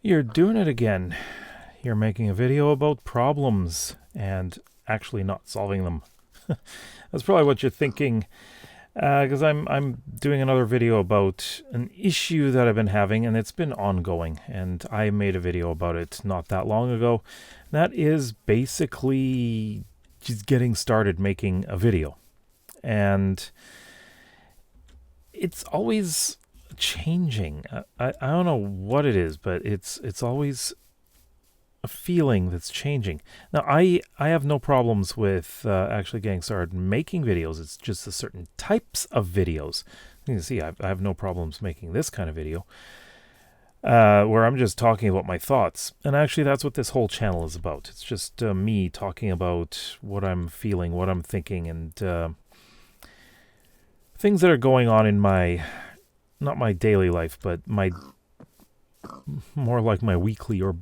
You're doing it again. You're making a video about problems and actually not solving them. That's probably what you're thinking, because I'm doing another video about an issue that I've been having, and it's been ongoing. And I made a video about it not that long ago. That is basically just getting started making a video, and it's always changing. I don't know what it is, but it's always a feeling that's changing. Now, I have no problems with actually getting started making videos. It's just the certain types of videos. You can see I have no problems making this kind of video, where I'm just talking about my thoughts. And actually, that's what this whole channel is about. It's just me talking about what I'm feeling, what I'm thinking, and things that are going on in my, not my daily life, but my, more like my weekly or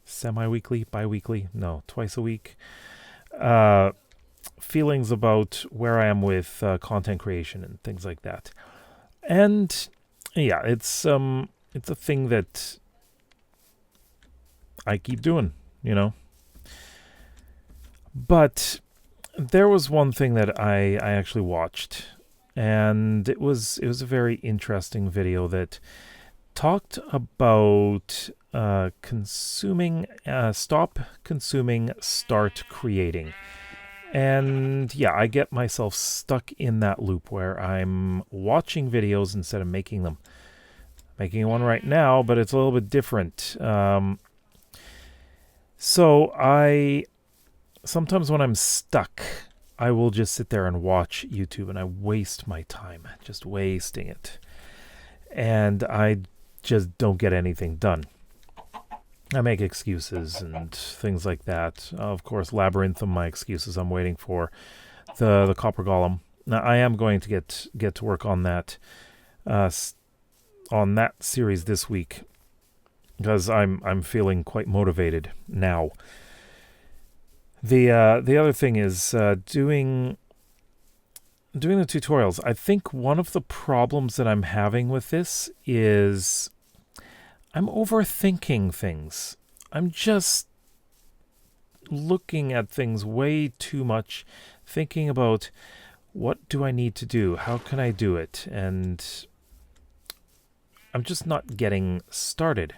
semi-weekly, bi-weekly, no, twice a week, feelings about where I am with content creation and things like that. And yeah, it's a thing that I keep doing, you know. But there was one thing that I actually watched, and it was a very interesting video that talked about consuming, stop consuming, start creating. And yeah, I get myself stuck in that loop where I'm watching videos instead of making them. Making one right now, but it's a little bit different. So sometimes when I'm stuck, I will just sit there and watch YouTube, and I waste my time, just wasting it. And I just don't get anything done. I make excuses and things like that. Of course, Labyrinth of my excuses. I'm waiting for the Copper Golem. Now, I am going to get to work on that series this week, because I'm feeling quite motivated now. The other thing is doing the tutorials. I think one of the problems that I'm having with this is I'm overthinking things. I'm just looking at things way too much, thinking about what do I need to do? How can I do it? And I'm just not getting started.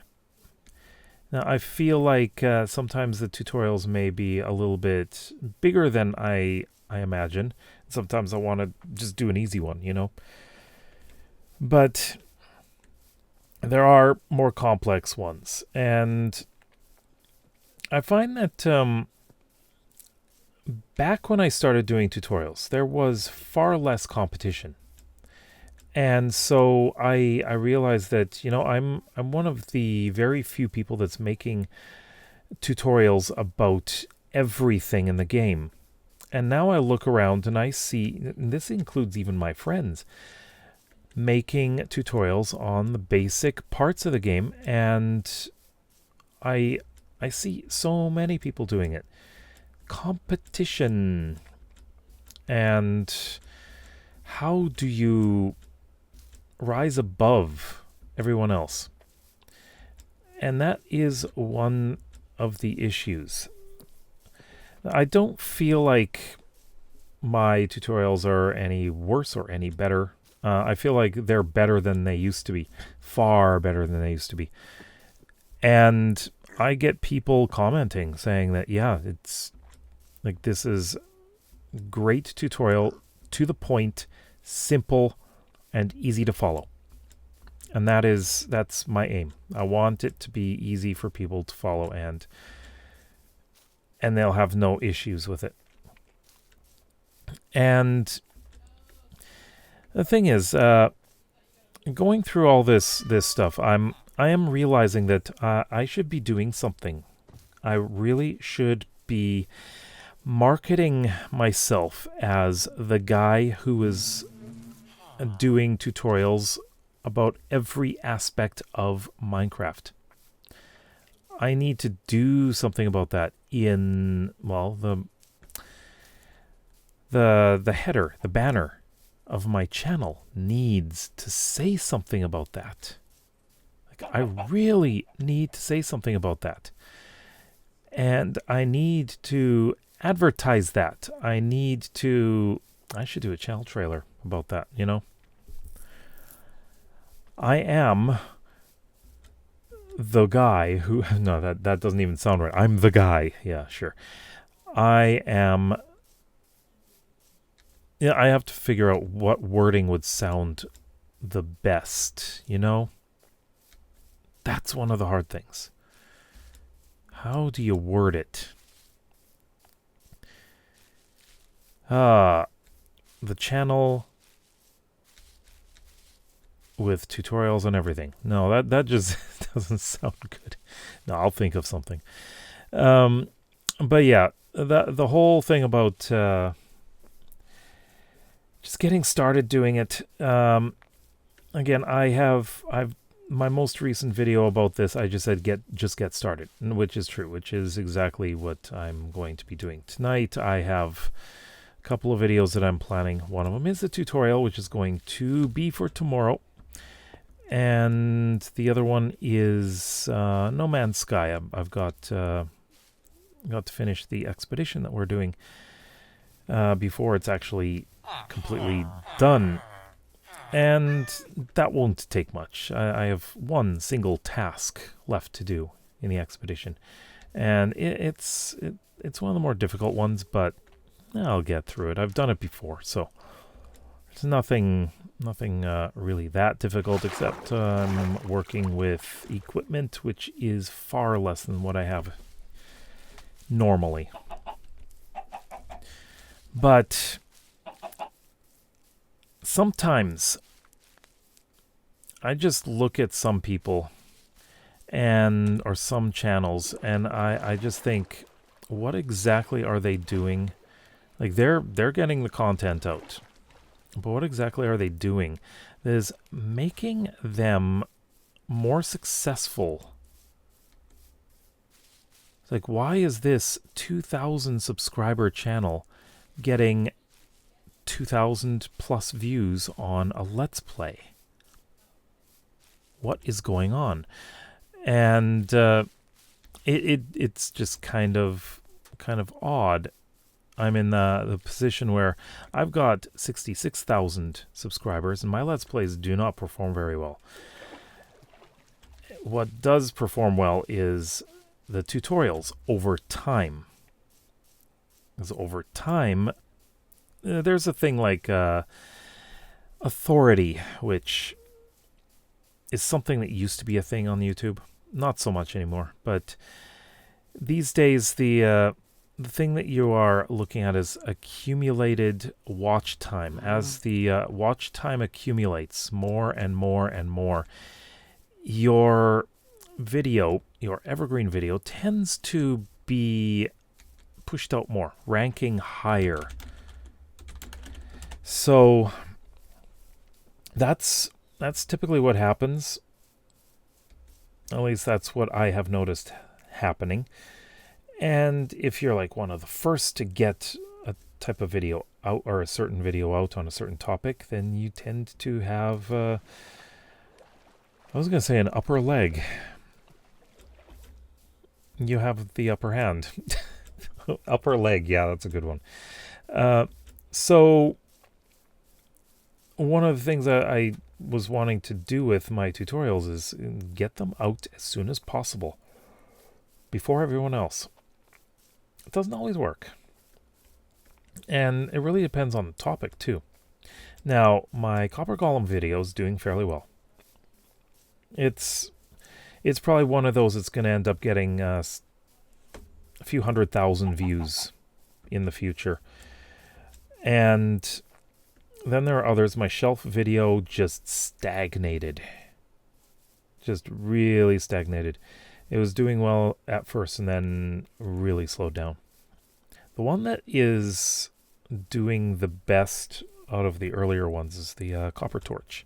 Now, I feel like sometimes the tutorials may be a little bit bigger than I imagine. Sometimes I want to just do an easy one, you know. But there are more complex ones. And I find that back when I started doing tutorials, there was far less competition. And so I realized that, you know, I'm one of the very few people that's making tutorials about everything in the game. And now I look around and I see, and this includes even my friends, making tutorials on the basic parts of the game, and I see so many people doing it. Competition. And how do you rise above everyone else? And that is one of the issues. I don't feel like my tutorials are any worse or any better. I feel like they're better than they used to be. Far better than they used to be. And I get people commenting saying that, yeah, it's like, this is great tutorial, to the point, simple, and easy to follow. And that's my aim. I want it to be easy for people to follow, and they'll have no issues with it. And the thing is, going through all this stuff, I am realizing that I should be doing something. I really should be marketing myself as the guy who is doing tutorials about every aspect of Minecraft. I need to do something about that in, well, the header, the banner of my channel needs to say something about that. I really need to say something about that. And I need to advertise that. I should do a channel trailer about that, you know? I am the guy who, no, that doesn't even sound right. I'm the guy. Yeah, sure. I have to figure out what wording would sound the best, you know? That's one of the hard things. How do you word it? The channel with tutorials and everything. No, that just doesn't sound good. No, I'll think of something. But yeah, the whole thing about just getting started doing it. Again, I've my most recent video about this, I just said get started, which is true, which is exactly what I'm going to be doing tonight. I have a couple of videos that I'm planning. One of them is a tutorial, which is going to be for tomorrow. And the other one is No Man's Sky. I've got to finish the expedition that we're doing before it's actually completely done. And that won't take much. I have one single task left to do in the expedition. And it's one of the more difficult ones, but I'll get through it. I've done it before, so it's nothing really that difficult, except I'm working with equipment which is far less than what I have normally. But sometimes I just look at some people or some channels, and I just think, what exactly are they doing? Like, they're getting the content out, but what exactly are they doing that is making them more successful? It's like, why is this 2,000 subscriber channel getting 2,000 plus views on a Let's Play? What is going on? And it's just kind of odd. I'm in the position where I've got 66,000 subscribers, and my Let's Plays do not perform very well. What does perform well is the tutorials over time. Because over time, there's a thing like authority, which is something that used to be a thing on YouTube. Not so much anymore, but these days the thing that you are looking at is accumulated watch time. As the watch time accumulates more and more and more, your video, your evergreen video, tends to be pushed out more, ranking higher. So that's typically what happens. At least that's what I have noticed happening. And if you're like one of the first to get a type of video out, or a certain video out on a certain topic, then you tend to have, I was going to say, an upper leg. You have the upper hand. Upper leg, yeah, that's a good one. So one of the things that I was wanting to do with my tutorials is get them out as soon as possible, before everyone else. It doesn't always work. And it really depends on the topic, too. Now, my Copper Golem video is doing fairly well. It's probably one of those that's going to end up getting a few 100,000 views in the future. And then there are others. My shelf video just stagnated. Just really stagnated. It was doing well at first and then really slowed down. The one that is doing the best out of the earlier ones is the Copper Torch.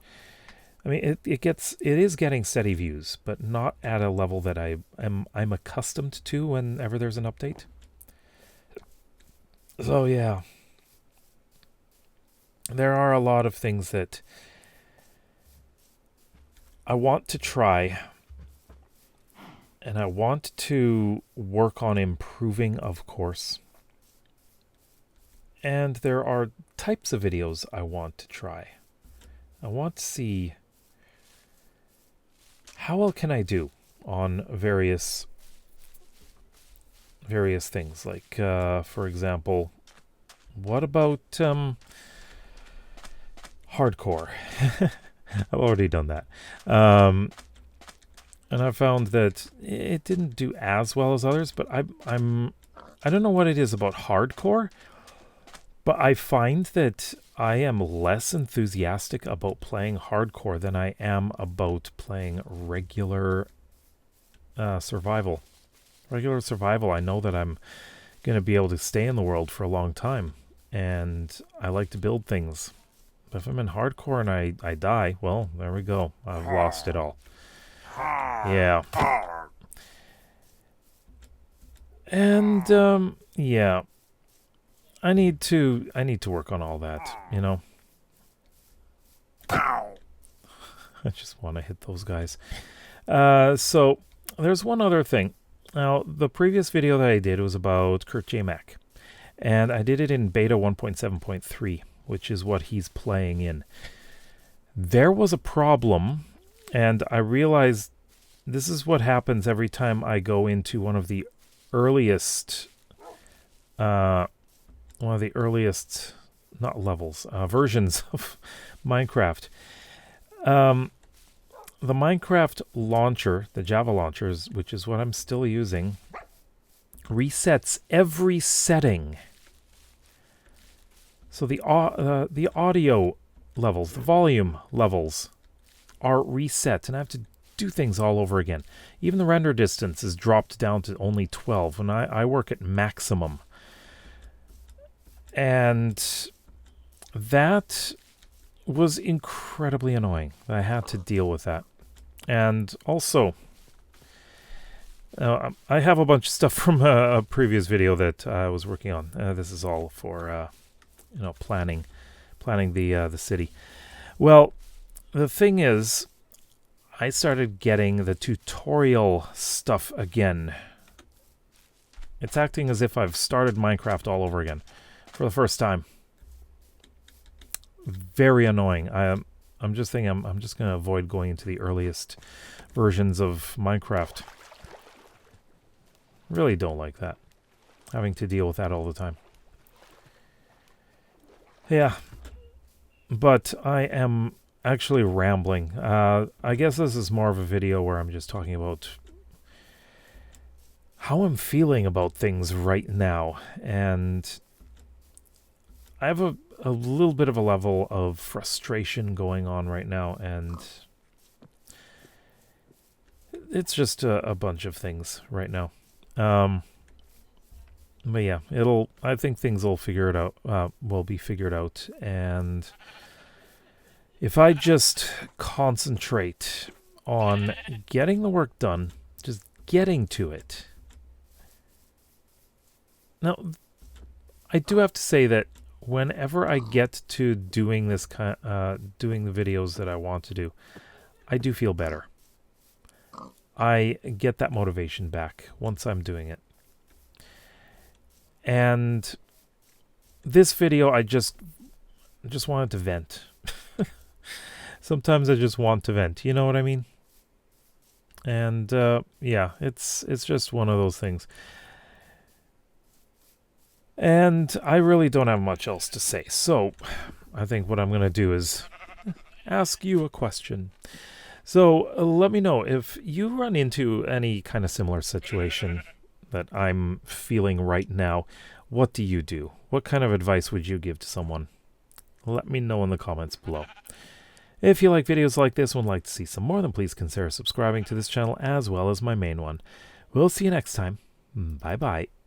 I mean, it is getting steady views, but not at a level that I'm accustomed to whenever there's an update. So yeah, there are a lot of things that I want to try, And I want to work on improving, of course. And there are types of videos I want to try. I want to see how well can I do on various things. Like, for example, what about hardcore? I've already done that. And I found that it didn't do as well as others, but I don't know what it is about hardcore, but I find that I am less enthusiastic about playing hardcore than I am about playing regular survival. Regular survival, I know that I'm going to be able to stay in the world for a long time, and I like to build things. But if I'm in hardcore and I die, well, there we go. I've lost it all. Yeah. And, yeah. I need to work on all that, you know? I just want to hit those guys. So, there's one other thing. Now, the previous video that I did was about Kurt J. Mac, and I did it in beta 1.7.3, which is what he's playing in. There was a problem, and I realized this is what happens every time I go into one of the earliest, not levels, versions of Minecraft. The Minecraft launcher, the Java launchers, which is what I'm still using, resets every setting. So the audio levels, the volume levels are reset, and I have to do things all over again. Even the render distance is dropped down to only 12 when I work at maximum. And that was incredibly annoying. I had to deal with that. And also, I have a bunch of stuff from a previous video that I was working on. This is all for, planning the city. Well, the thing is, I started getting the tutorial stuff again. It's acting as if I've started Minecraft all over again for the first time. Very annoying. I'm just thinking I'm just going to avoid going into the earliest versions of Minecraft. Really don't like that. Having to deal with that all the time. Yeah. But I am actually rambling. I guess this is more of a video where I'm just talking about how I'm feeling about things right now. And I have a little bit of a level of frustration going on right now, and it's just a bunch of things right now. But yeah, I think things will be figured out, and if I just concentrate on getting the work done, just getting to it. Now, I do have to say that whenever I get to doing this doing the videos that I want to do, I do feel better. I get that motivation back once I'm doing it. And this video, I just wanted to vent. Sometimes I just want to vent, you know what I mean? And yeah, it's just one of those things. And I really don't have much else to say. So I think what I'm going to do is ask you a question. So let me know if you run into any kind of similar situation that I'm feeling right now. What do you do? What kind of advice would you give to someone? Let me know in the comments below. If you like videos like this one, like to see some more, then please consider subscribing to this channel as well as my main one. We'll see you next time. Bye-bye.